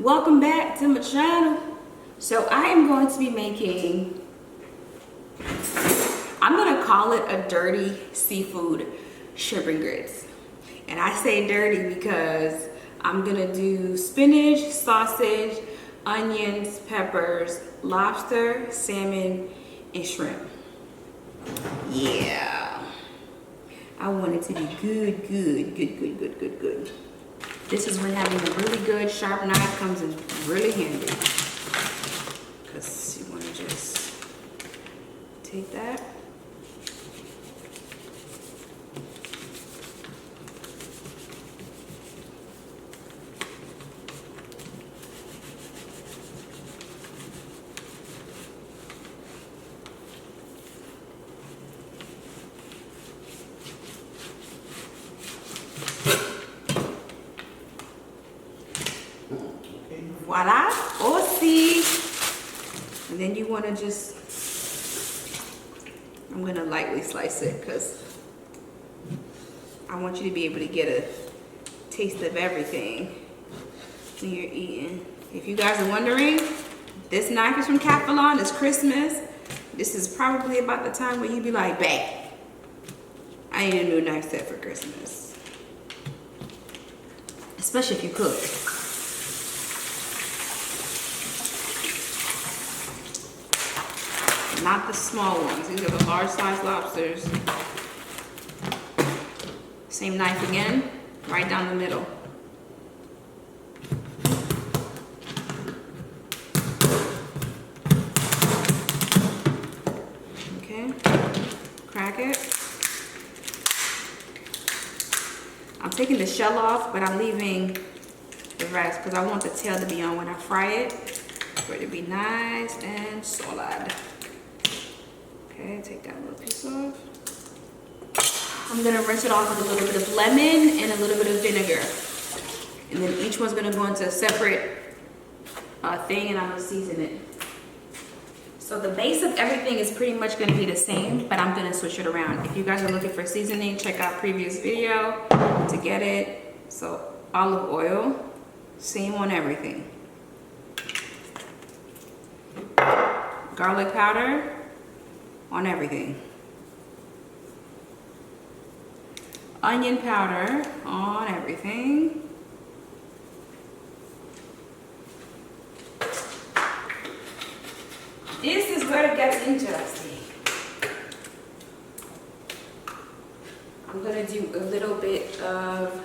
Welcome back to my channel. So I am going to be making, I'm gonna call it a dirty seafood shrimp and grits. And I say dirty because I'm gonna do spinach, sausage, onions, peppers, lobster, salmon, and shrimp. Yeah. I want it to be good. This is when having a really good sharp knife comes in really handy. Because you want to just take that. Voila, aussi. And then you want to just, I'm going to lightly slice it because I want you to be able to get a taste of everything when you're eating. If you guys are wondering, this knife is from Casanova. It's Christmas. This is probably about the time when you be like, babe, I need a new knife set for Christmas. Especially if you cook. Not the small ones. These are the large size lobsters. Same knife again, right down the middle. Okay, crack it. I'm taking the shell off, but I'm leaving the rest because I want the tail to be on when I fry it, for it to be nice and solid. Okay, take that little piece off. I'm gonna rinse it off with a little bit of lemon and a little bit of vinegar. And then each one's gonna go into a separate thing and I'm gonna season it. So the base of everything is pretty much gonna be the same, but I'm gonna switch it around. If you guys are looking for seasoning, check out previous video to get it. So olive oil, same on everything. Garlic powder, on everything. Onion powder on everything. This is where it gets interesting. I'm gonna do a little bit of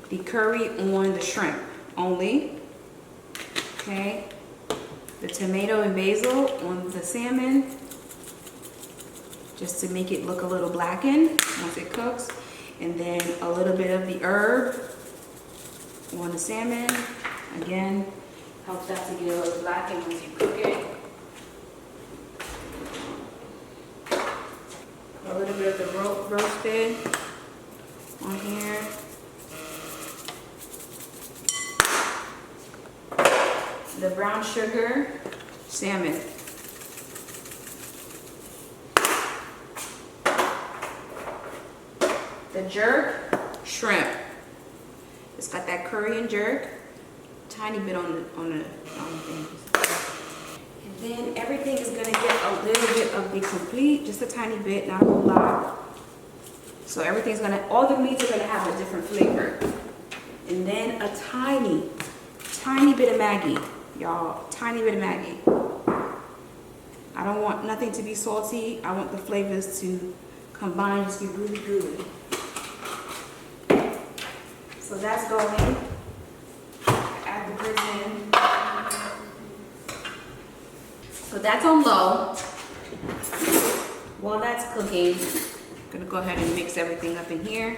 the curry on the shrimp only. Okay. The tomato and basil on the salmon, just to make it look a little blackened once it cooks. And then a little bit of the herb on the salmon. Again, helps that to get a little blackened once you cook it. A little bit of the roasted on here. The brown sugar salmon. The jerk shrimp. It's got that curry and jerk. Tiny bit on the things. And then everything is gonna get a little bit of the complete, just a tiny bit, not a whole lot. So everything's gonna, all the meats are gonna have a different flavor. And then a tiny bit of Maggi, y'all. Tiny bit of Maggi. I don't want nothing to be salty. I want the flavors to combine, just be really good. So that's going. Add the grits in. So that's on low. While that's cooking, I'm gonna go ahead and mix everything up in here.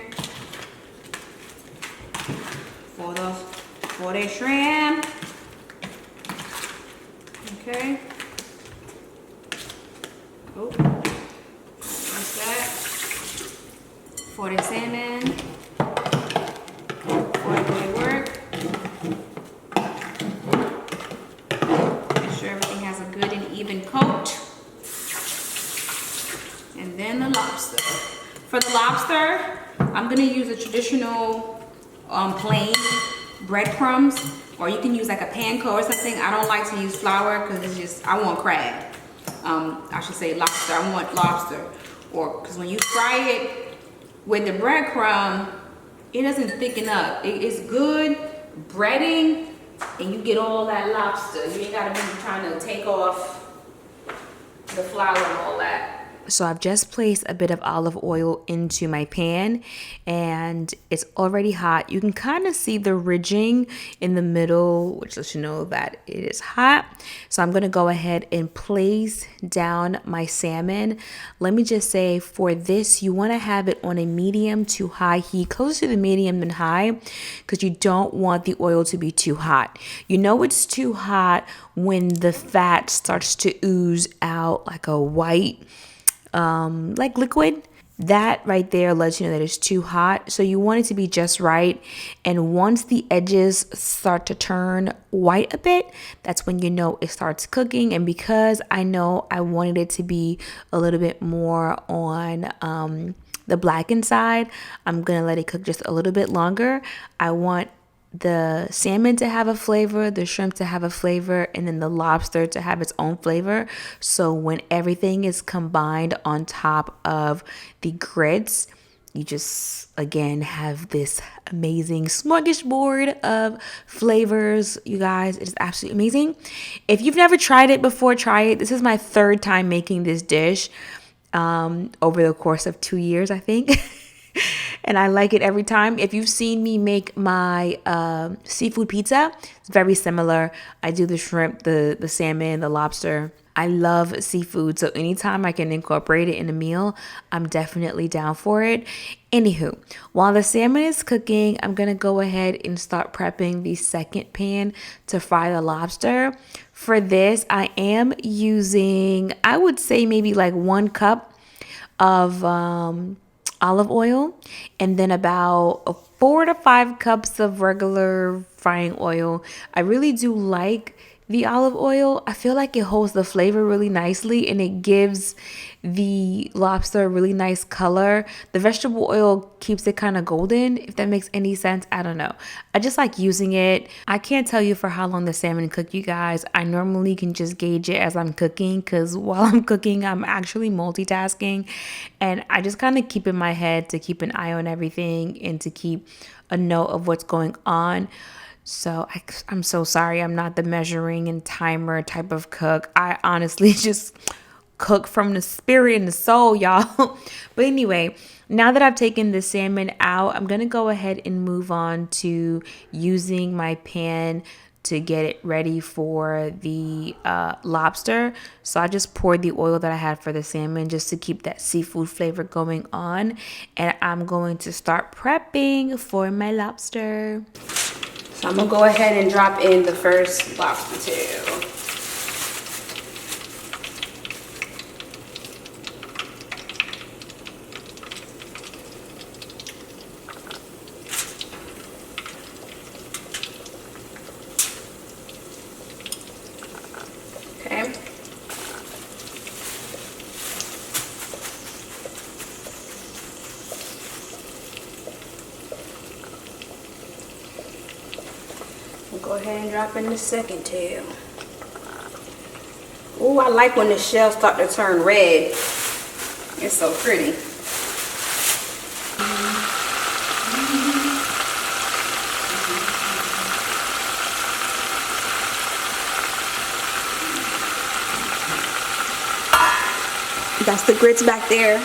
For the shrimp. Okay. Oh, that's that. For the salmon. Even coat. And then the lobster. For the lobster, I'm gonna use a traditional plain breadcrumbs, or you can use like a panko or something. I don't like to use flour because it's just, I want crab. I should say lobster. I want lobster. Or because when you fry it with the breadcrumb, it doesn't thicken up. It's good breading, and you get all that lobster. You ain't gotta be trying to take off the flour and all that. So I've just placed a bit of olive oil into my pan, and it's already hot. You can kind of see the ridging in the middle, which lets you know that it is hot. So I'm gonna go ahead and place down my salmon. Let me just say, for this, you wanna have it on a medium to high heat, closer to the medium than high, because you don't want the oil to be too hot. You know it's too hot when the fat starts to ooze out like a white, like liquid. That right there lets you know that it's too hot. So you want it to be just right. And once the edges start to turn white a bit, that's when you know it starts cooking. And because I know I wanted it to be a little bit more on the blackened side, I'm gonna let it cook just a little bit longer. I want the salmon to have a flavor, the shrimp to have a flavor, and then the lobster to have its own flavor. So when everything is combined on top of the grits, you just again have this amazing smorgasbord of flavors. You guys, it is absolutely amazing. If you've never tried it before, try it. This is my third time making this dish over the course of 2 years, I think. And I like it every time. If you've seen me make my seafood pizza, it's very similar. I do the shrimp, the salmon, the lobster. I love seafood, so anytime I can incorporate it in a meal, I'm definitely down for it. Anywho, while the salmon is cooking, I'm gonna go ahead and start prepping the second pan to fry the lobster. For this, I am using, I would say maybe like 1 cup of olive oil, and then about 4 to 5 cups of regular frying oil. I really do like the olive oil. I feel like it holds the flavor really nicely, and it gives the lobster a really nice color. The vegetable oil keeps it kind of golden, if that makes any sense. I don't know. I just like using it. I can't tell you for how long the salmon cooked, you guys. I normally can just gauge it as I'm cooking, because while I'm cooking, I'm actually multitasking, and I just kind of keep in my head to keep an eye on everything and to keep a note of what's going on. So I'm so sorry. I'm not the measuring and timer type of cook. I honestly just cook from the spirit and the soul, y'all. But anyway, now that I've taken the salmon out, I'm going to go ahead and move on to using my pan to get it ready for the lobster. So I just poured the oil that I had for the salmon just to keep that seafood flavor going on. And I'm going to start prepping for my lobster. So I'm gonna go ahead and drop in the first lobster tail. Okay. We'll go ahead and drop in the second tail. Oh, I like when the shells start to turn red. It's so pretty. That's the grits back there.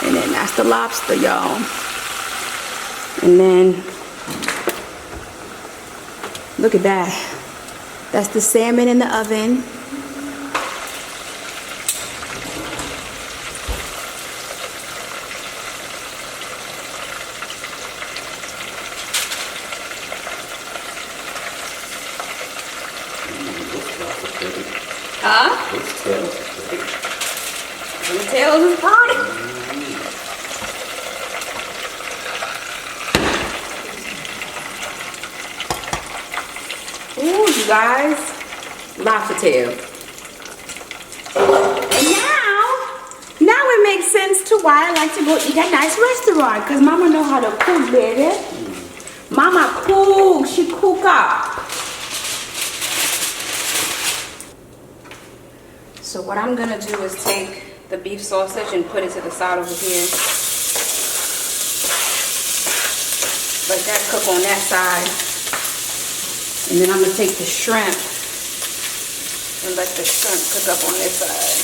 And then that's the lobster, y'all. And then look at that. That's the salmon in the oven. Huh? The tails is burning. Ooh, you guys, lobster tail. And now it makes sense to why I like to go eat at nice restaurant, because mama know how to cook, baby. Mama cook. She cook up. So what I'm gonna do is take the beef sausage and put it to the side over here. Let that cook on that side. And then I'm gonna take the shrimp and let the shrimp cook up on this side.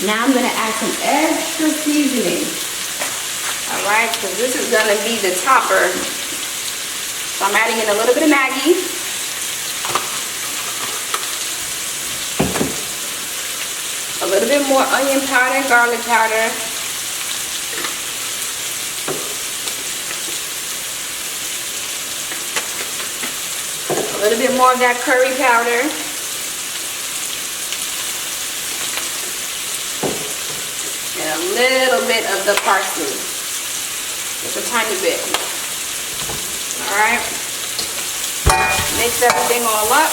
Now I'm gonna add some extra seasoning. All right, because this is gonna be the topper. So I'm adding in a little bit of Maggi. A little bit more onion powder, garlic powder. A little bit more of that curry powder. And a little bit of the parsley. Just a tiny bit. Alright. Mix everything all up.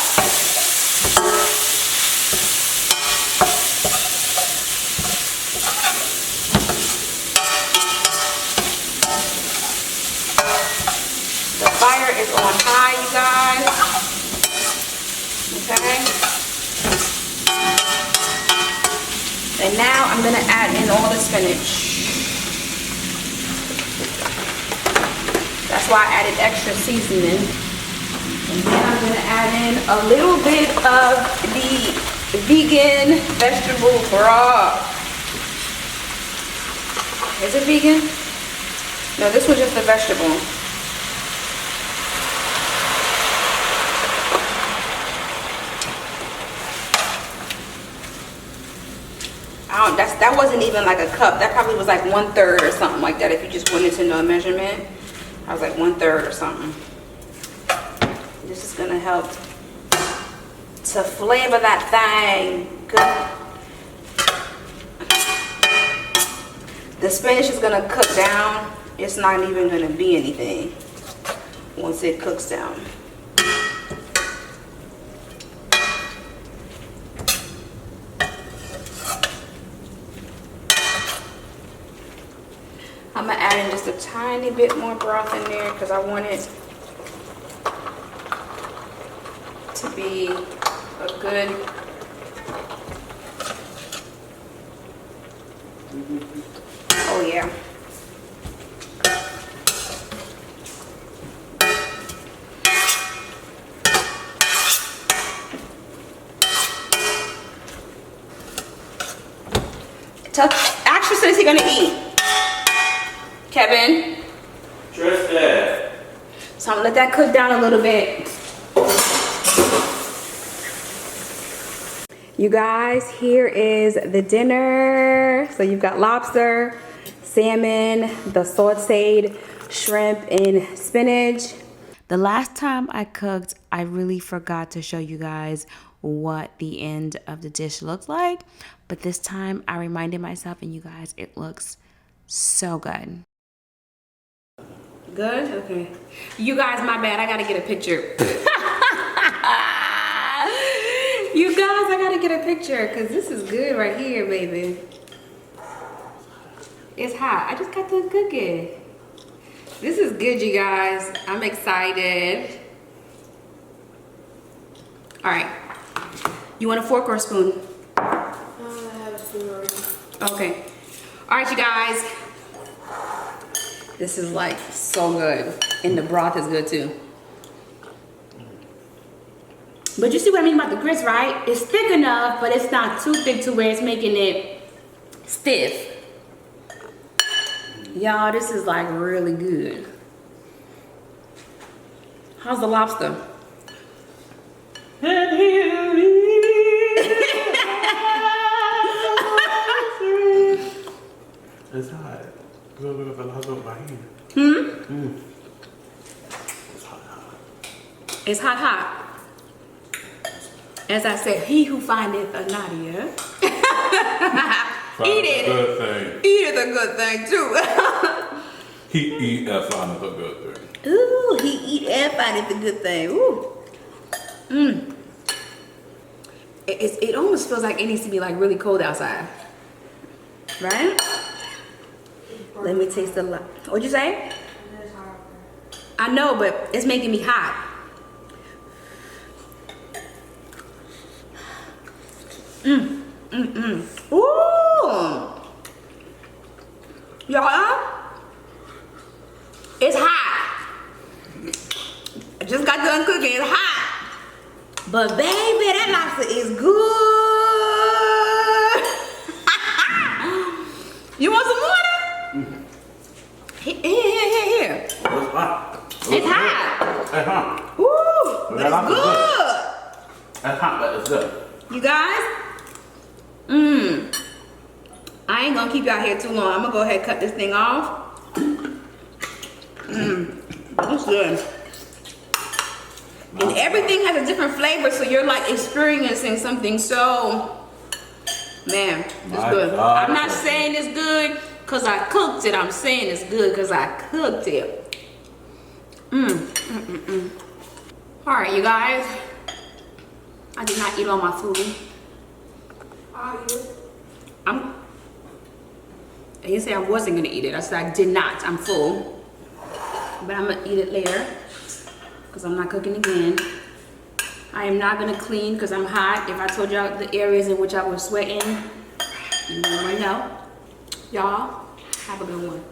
The fire is on high, you guys. Okay. And now I'm going to add in all the spinach. That's why I added extra seasoning. And then I'm going to add in a little bit of the vegan vegetable broth. Is it vegan? No, this was just the vegetable. That wasn't even like a cup. That probably was like 1/3 or something like that. If you just wanted to know a measurement, I was like 1/3 or something. This is gonna help to flavor that thing good. The spinach is gonna cook down. It's not even gonna be anything once it cooks down. I'm gonna add in just a tiny bit more broth in there because I want it to be a good oh yeah. Ask your son, is he gonna eat? Kevin? Tristan. So I'm gonna let that cook down a little bit. You guys, here is the dinner. So you've got lobster, salmon, the sauteed shrimp, and spinach. The last time I cooked, I really forgot to show you guys what the end of the dish looks like. But this time I reminded myself, and you guys, it looks so good. Good? Okay. You guys, my bad. I gotta get a picture. You guys, I gotta get a picture because this is good right here, baby. It's hot. I just got to cook it. This is good, you guys. I'm excited. All right. You want a fork or a spoon? I have a spoon already. Okay. All right, you guys. This is like so good. And the broth is good too. But you see what I mean about the grits, right? It's thick enough, but it's not too thick to where it's making it stiff. Y'all, this is like really good. How's the lobster? It's hot. Look at the lobster on my hand. It's hot. It's hot. As I said, he who findeth a Nadia. Eat it. Good thing. Eat it a good thing too. He eat and findeth a good thing. Ooh, he eat and findeth a good thing. Ooh. it almost feels like it needs to be like really cold outside. Right? Let me taste the what'd you say? I know, but it's making me hot. Ooh! Y'all, it's hot. I just got done cooking, it's hot. But baby, that lobster is good. You want some water? Here. It's hot. It's hot. It's hot. Ooh, but That it's lobster's good. It's hot, but it's good. You guys, I ain't gonna keep y'all here too long. I'm gonna go ahead and cut this thing off. It's good. And everything has a different flavor, so you're like experiencing something so, man, it's My good. God. I'm not saying it's good because I cooked it. I'm saying it's good because I cooked it. All right, you guys. I did not eat all my food. I'll eat it. I didn't say I wasn't gonna eat it. I said I did not. I'm full. But I'm gonna eat it later because I'm not cooking again. I am not gonna clean because I'm hot. If I told y'all the areas in which I was sweating, you would know. Y'all, have a good one.